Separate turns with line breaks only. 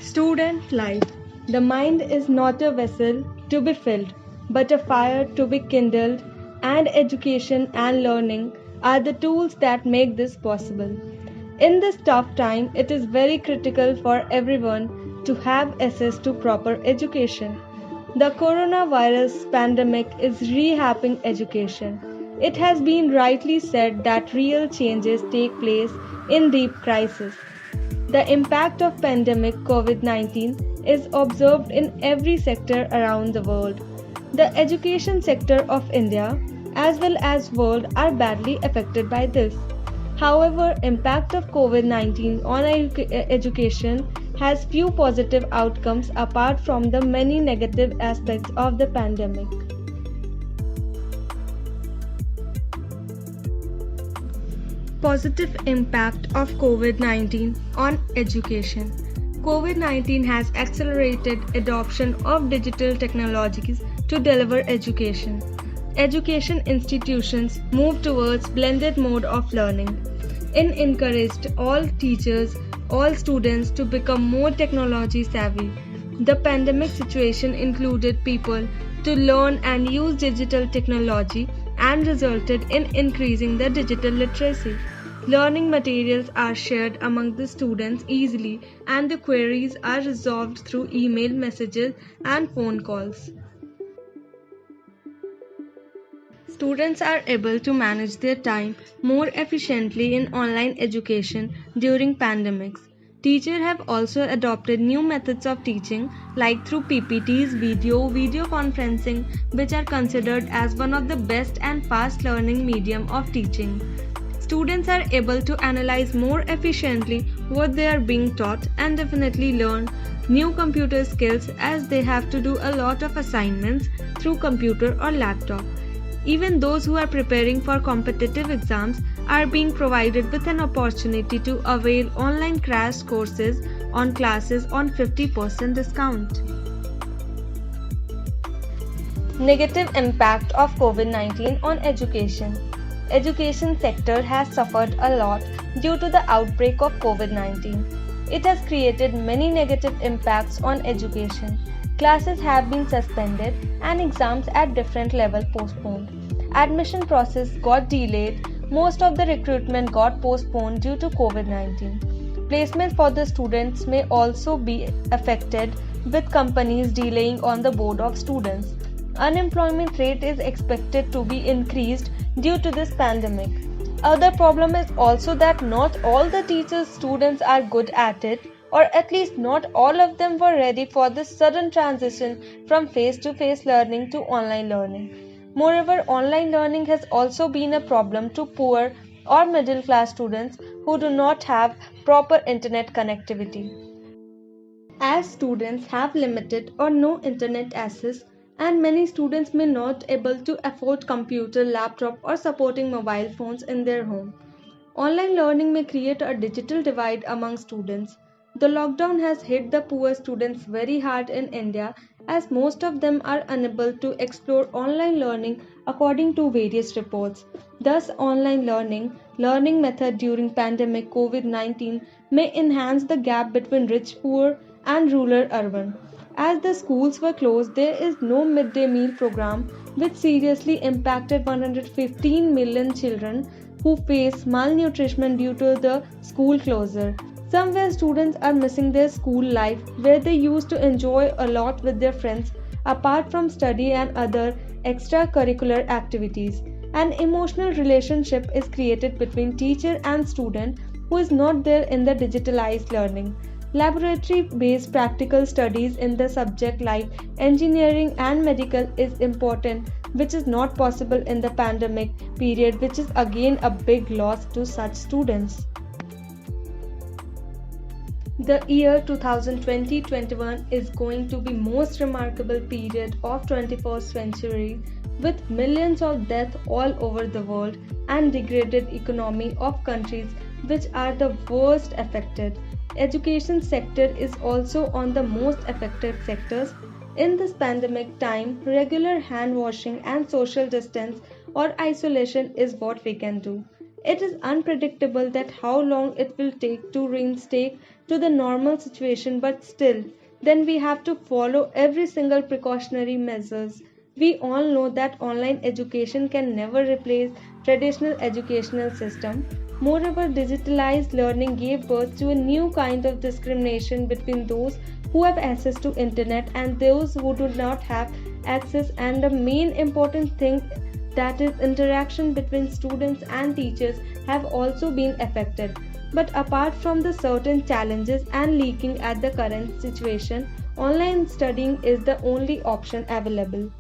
Student life. The mind is not a vessel to be filled, but a fire to be kindled, and education and learning are the tools that make this possible. In this tough time, it is very critical for everyone to have access to proper education. The coronavirus pandemic is rehabbing education. It has been rightly said that real changes take place in deep crisis. The impact of pandemic COVID-19 is observed in every sector around the world. The education sector of India as well as world are badly affected by this. However, impact of COVID-19 on education has few positive outcomes apart from the many negative aspects of the pandemic. Positive impact of COVID-19 on education. COVID-19 has accelerated adoption of digital technologies to deliver education. Education institutions moved towards blended mode of learning. It encouraged all teachers, all students to become more technology savvy. The pandemic situation included people to learn and use digital technology and resulted in increasing the digital literacy. Learning materials are shared among the students easily and the queries are resolved through email messages and phone calls. Students are able to manage their time more efficiently in online education during pandemics. Teachers have also adopted new methods of teaching like through PPTs, video conferencing, which are considered as one of the best and fast learning medium of teaching. Students are able to analyze more efficiently what they are being taught and definitely learn new computer skills as they have to do a lot of assignments through computer or laptop. Even those who are preparing for competitive exams are being provided with an opportunity to avail online crash courses on classes on 50% discount. Negative impact of COVID-19 on education. Education sector has suffered a lot due to the outbreak of COVID-19. It has created many negative impacts on education. Classes have been suspended and exams at different levels postponed. Admission process got delayed. Most of the recruitment got postponed due to COVID-19. Placement for the students may also be affected with companies delaying on the board of students. Unemployment rate is expected to be increased due to this pandemic. Other problem is also that not all the teachers students are good at it, or at least not all of them were ready for this sudden transition from face-to-face learning to online learning. Moreover, online learning has also been a problem to poor or middle class students who do not have proper internet connectivity. As students have limited or no internet access, and many students may not able to afford computer, laptop or supporting mobile phones in their home. Online learning may create a digital divide among students. The lockdown has hit the poor students very hard in India as most of them are unable to explore online learning according to various reports. Thus, online learning method during pandemic COVID-19 may enhance the gap between rich poor and rural urban. As the schools were closed, there is no midday meal program which seriously impacted 115 million children who face malnutrition due to the school closure. Somewhere students are missing their school life where they used to enjoy a lot with their friends apart from study and other extracurricular activities. An emotional relationship is created between teacher and student who is not there in the digitalized learning. Laboratory-based practical studies in the subject like engineering and medical is important, which is not possible in the pandemic period, which is again a big loss to such students. The year 2020-21 is going to be most remarkable period of 21st century with millions of deaths all over the world and degraded economy of countries which are the worst affected. Education sector is also on the most affected sectors. In this pandemic time, regular hand washing and social distance or isolation is what we can do. It is unpredictable that how long it will take to reinstate to the normal situation, but still, then we have to follow every single precautionary measures. We all know that online education can never replace traditional educational system. Moreover, digitalized learning gave birth to a new kind of discrimination between those who have access to internet and those who do not have access, and the main important thing, that is interaction between students and teachers, have also been affected. But apart from the certain challenges and leaking at the current situation, online studying is the only option available.